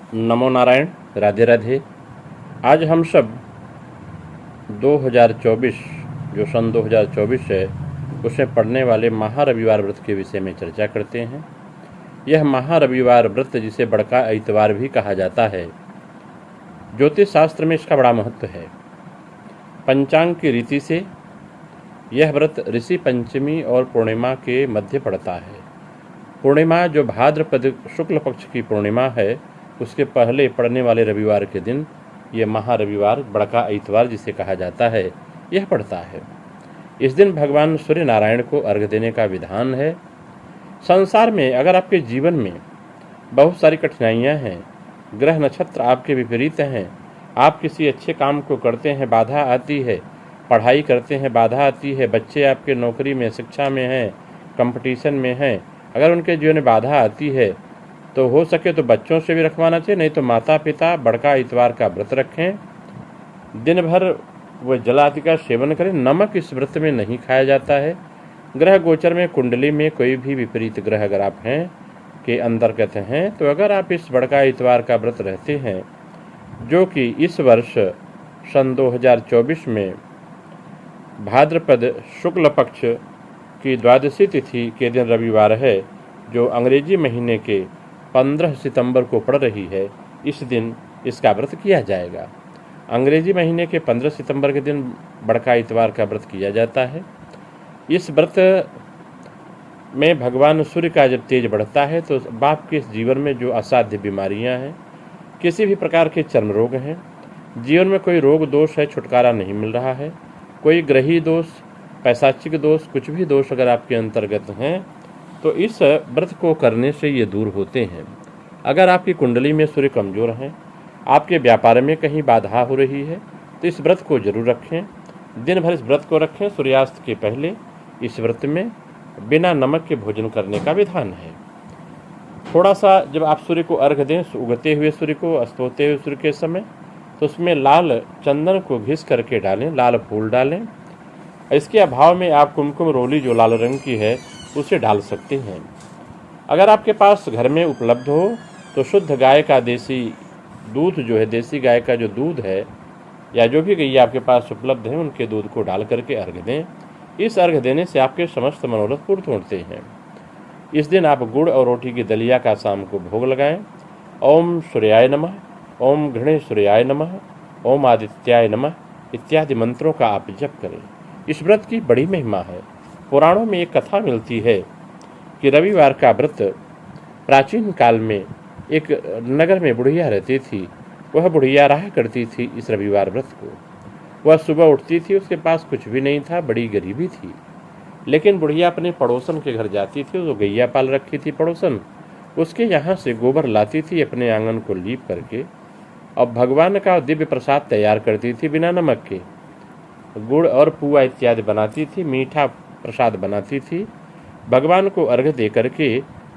नमो नारायण। राधे राधे। आज हम सब 2024 जो सन 2024 है उसमें पड़ने वाले महारविवार व्रत के विषय में चर्चा करते हैं। यह महारविवार व्रत जिसे बड़का इतवार भी कहा जाता है, ज्योतिष शास्त्र में इसका बड़ा महत्व है। पंचांग की रीति से यह व्रत ऋषि पंचमी और पूर्णिमा के मध्य पड़ता है। पूर्णिमा जो भाद्रपद शुक्ल पक्ष की पूर्णिमा है उसके पहले पड़ने वाले रविवार के दिन ये महारविवार बड़का इतवार जिसे कहा जाता है यह पड़ता है। इस दिन भगवान सूर्य नारायण को अर्घ्य देने का विधान है। संसार में अगर आपके जीवन में बहुत सारी कठिनाइयां हैं, ग्रह नक्षत्र आपके विपरीत हैं, आप किसी अच्छे काम को करते हैं बाधा आती है, पढ़ाई करते हैं बाधा आती है, बच्चे आपके नौकरी में शिक्षा में हैं, कंपटीशन में हैं, अगर उनके जीवन में बाधा आती है तो हो सके तो बच्चों से भी रखवाना चाहिए, नहीं तो माता पिता बड़का इतवार का व्रत रखें। दिन भर वह जल आदि का सेवन करें। नमक इस व्रत में नहीं खाया जाता है। ग्रह गोचर में कुंडली में कोई भी विपरीत ग्रह अगर आप हैं के अंतर्गत हैं तो अगर आप इस बड़का इतवार का व्रत रहते हैं, जो कि इस वर्ष सन 2024 में भाद्रपद शुक्ल पक्ष की द्वादशी तिथि के दिन रविवार है, जो अंग्रेजी महीने के 15 सितंबर को पड़ रही है, इस दिन इसका व्रत किया जाएगा। अंग्रेजी महीने के 15 सितंबर के दिन बड़का इतवार का व्रत किया जाता है। इस व्रत में भगवान सूर्य का जब तेज बढ़ता है तो आपके जीवन में जो असाध्य बीमारियां हैं, किसी भी प्रकार के चर्म रोग हैं, जीवन में कोई रोग दोष है, छुटकारा नहीं मिल रहा है, कोई ग्रही दोष, पैशाचिक दोष, कुछ भी दोष अगर आपके अंतर्गत हैं तो इस व्रत को करने से ये दूर होते हैं। अगर आपकी कुंडली में सूर्य कमजोर हैं, आपके व्यापार में कहीं बाधा हो रही है तो इस व्रत को जरूर रखें। दिन भर इस व्रत को रखें। सूर्यास्त के पहले इस व्रत में बिना नमक के भोजन करने का विधान है। थोड़ा सा जब आप सूर्य को अर्घ दें, उगते हुए सूर्य को, अस्त होते हुए सूर्य के समय, तो उसमें लाल चंदन को घिस करके डालें, लाल फूल डालें। इसके अभाव में आप कुमकुम रोली जो लाल रंग की है उसे डाल सकते हैं। अगर आपके पास घर में उपलब्ध हो तो शुद्ध गाय का देसी दूध जो है, देसी गाय का जो दूध है या जो भी गैया आपके पास उपलब्ध है, उनके दूध को डाल करके अर्घ दें। इस अर्घ देने से आपके समस्त मनोरथ पूर्ण होते हैं। इस दिन आप गुड़ और रोटी की दलिया का शाम को भोग लगाएं। ओम सूर्याय नमः, ओम घृणे सूर्याय नमः, ओम आदित्याय नमः इत्यादि मंत्रों का आप जप करें। इस व्रत की बड़ी महिमा है। पुराणों में एक कथा मिलती है कि रविवार का व्रत प्राचीन काल में एक नगर में बुढ़िया रहती थी। वह बुढ़िया रहा करती थी इस रविवार व्रत को। वह सुबह उठती थी, उसके पास कुछ भी नहीं था, बड़ी गरीबी थी, लेकिन बुढ़िया अपने पड़ोसन के घर जाती थी। वो गैया पाल रखी थी पड़ोसन, उसके यहाँ से गोबर लाती थी अपने आंगन को लीप करके, और भगवान का दिव्य प्रसाद तैयार करती थी बिना नमक के। गुड़ और पुआ इत्यादि बनाती थी, मीठा प्रसाद बनाती थी, भगवान को अर्घ्य दे करके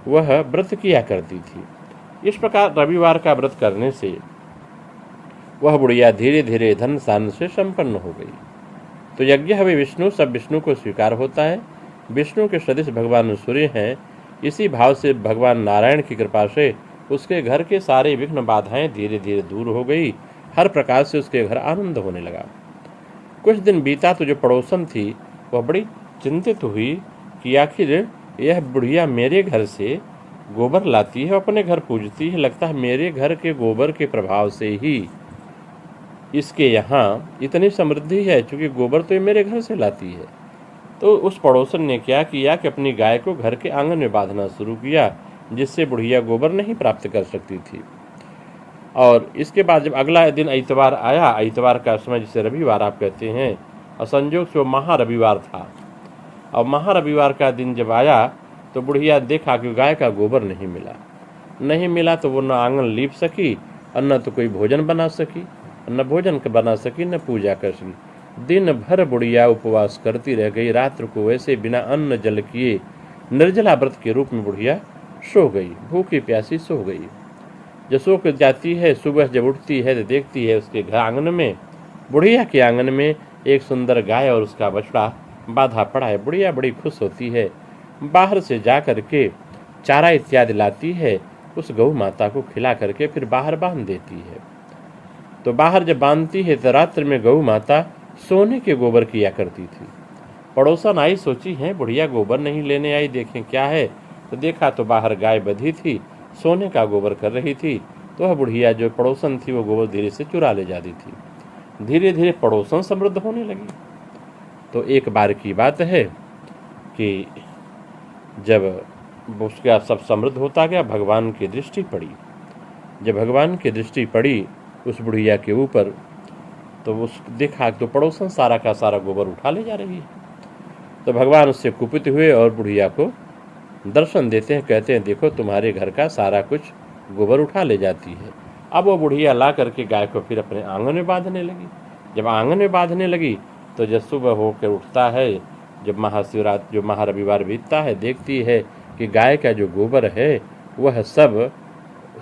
वह व्रत किया करती थी। इस प्रकार रविवार का व्रत करने से वह बुढ़िया धीरे धीरे धन सान से संपन्न हो गई। तो यज्ञ हवे विष्णु, सब विष्णु को स्वीकार होता है। विष्णु के सदृश भगवान सूर्य हैं। इसी भाव से भगवान नारायण की कृपा से उसके घर के सारे विघ्न बाधाएं धीरे धीरे दूर हो गई। हर प्रकार से उसके घर आनंद होने लगा। कुछ दिन बीता तो जो पड़ोसन थी वह बड़ी चिंतित हुई कि आखिर यह बुढ़िया मेरे घर से गोबर लाती है, अपने घर पूजती है, लगता है मेरे घर के गोबर के प्रभाव से ही इसके यहाँ इतनी समृद्धि है, क्योंकि गोबर तो ये मेरे घर से लाती है। तो उस पड़ोसन ने क्या किया कि अपनी गाय को घर के आंगन में बांधना शुरू किया, जिससे बुढ़िया गोबर नहीं प्राप्त कर सकती थी। और इसके बाद जब अगला दिन इतवार आया, इतवार का समय जिसे रविवार आप कहते हैं, और संयोग से वो महारविवार था। और महारविवार का दिन जब आया तो बुढ़िया देखा कि गाय का गोबर नहीं मिला तो वो न आंगन लीप सकी और न तो कोई भोजन बना सकी, न भोजन बना सकी, न पूजा कर सकी। दिन भर बुढ़िया उपवास करती रह गई। रात्र को वैसे बिना अन्न जल किए निर्जला व्रत के रूप में बुढ़िया सो गई, भूखी प्यासी सो गई। जब सो कर जाती है, सुबह जब उठती है तो देखती है उसके घर आंगन में, बुढ़िया के आंगन में एक सुंदर गाय और उसका बछड़ा बांधा पड़ा है। बुढ़िया बड़ी खुश होती है, बाहर से जा करके चारा इत्यादि लाती है उस गौ माता को खिला करके फिर बाहर बांध देती है। तो बाहर जब बांधती है तो रात्र में गौ माता सोने के गोबर किया करती थी। पड़ोसन आई, सोची है बुढ़िया गोबर नहीं लेने आई, देखें क्या है। तो देखा तो बाहर गाय बंधी थी, सोने का गोबर कर रही थी। तो वह बुढ़िया जो पड़ोसन थी वो गोबर धीरे से चुरा ले जाती थी। धीरे धीरे पड़ोसन समृद्ध होने लगी। तो एक बार की बात है कि जब उसका सब समृद्ध होता गया, भगवान की दृष्टि पड़ी। जब भगवान की दृष्टि पड़ी उस बुढ़िया के ऊपर, तो उस देखा तो पड़ोसन सारा का सारा गोबर उठा ले जा रही है। तो भगवान उससे कुपित हुए और बुढ़िया को दर्शन देते हैं, कहते हैं देखो तुम्हारे घर का सारा कुछ गोबर उठा ले जाती है। अब वो बुढ़िया ला करके गाय को फिर अपने आंगन में बांधने लगी। जब आंगन में बांधने लगी तो जब सुबह होकर उठता है, जब महाशिवरात्रि जो महारविवार बीतता है, देखती है कि गाय का जो गोबर है वह सब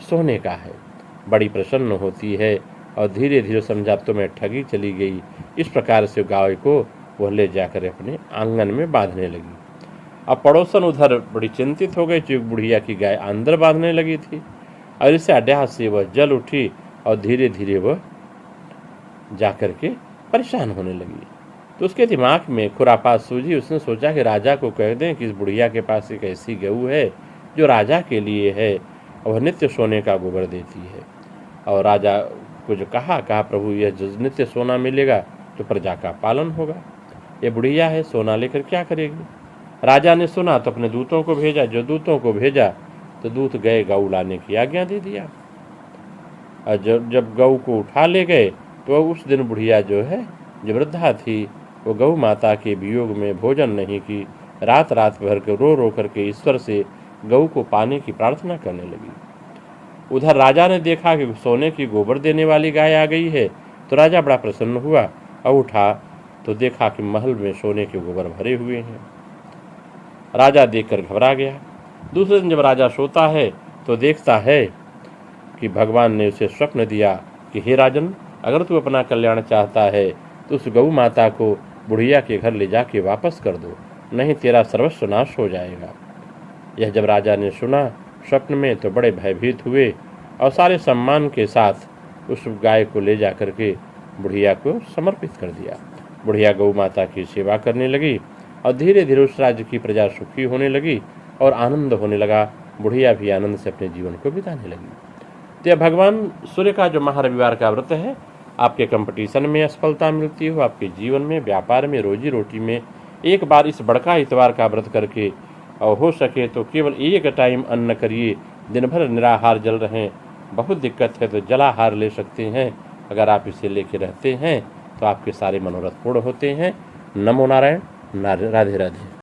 सोने का है। बड़ी प्रसन्न होती है और धीरे धीरे समझा तो मैं ठगी चली गई। इस प्रकार से गाय को वह ले जाकर अपने आंगन में बांधने लगी। अब पड़ोसन उधर बड़ी चिंतित हो गई, जो बुढ़िया की गाय अंदर बांधने लगी थी, और इससे अड्याह से वह जल उठी और धीरे धीरे वह जाकर के परेशान होने लगी। तो उसके दिमाग में खुरापात सूझी। उसने सोचा कि राजा को कह दें कि इस बुढ़िया के पास एक ऐसी गऊ है जो राजा के लिए है और वह नित्य सोने का गोबर देती है। और राजा को जो कहा प्रभु यह नित्य सोना मिलेगा तो प्रजा का पालन होगा। ये बुढ़िया है, सोना लेकर क्या करेगी। राजा ने सुना तो अपने दूतों को भेजा। जो दूतों को भेजा तो दूत गए गऊ लाने की आज्ञा दे दिया। और जब गऊ को उठा ले गए तो उस दिन बुढ़िया जो है, जो वृद्धा थी, वो गौ माता के वियोग में भोजन नहीं की, रात रात भर के रो रो करके ईश्वर से गऊ को पाने की प्रार्थना करने लगी। उधर राजा ने देखा कि सोने की गोबर देने वाली गाय आ गई है, तो राजा बड़ा प्रसन्न हुआ और उठा तो देखा कि महल में सोने के गोबर भरे हुए हैं। राजा देखकर घबरा गया। दूसरे दिन जब राजा सोता है तो देखता है कि भगवान ने उसे स्वप्न दिया कि हे राजन, अगर तू अपना कल्याण चाहता है तो उस गौ माता को बुढ़िया के घर ले जाके वापस कर दो, नहीं तेरा सर्वस्व नाश हो जाएगा। यह जब राजा ने सुना स्वप्न में तो बड़े भयभीत हुए और सारे सम्मान के साथ उस गाय को ले जा करके बुढ़िया को समर्पित कर दिया। बुढ़िया गौ माता की सेवा करने लगी और धीरे धीरे उस राज्य की प्रजा सुखी होने लगी और आनंद होने लगा। बुढ़िया भी आनंद से अपने जीवन को बिताने लगी। तो यह भगवान सूर्य का जो महारविवार का व्रत है, आपके कंपटीशन में सफलता मिलती हो, आपके जीवन में, व्यापार में, रोजी रोटी में एक बार इस बड़का इतवार का व्रत करके, और हो सके तो केवल एक टाइम अन्न करिए। दिन भर निराहार जल रहें, बहुत दिक्कत है तो जलाहार ले सकते हैं। अगर आप इसे लेके रहते हैं तो आपके सारे मनोरथ पूर्ण होते हैं। नमो नारायण। राधे राधे।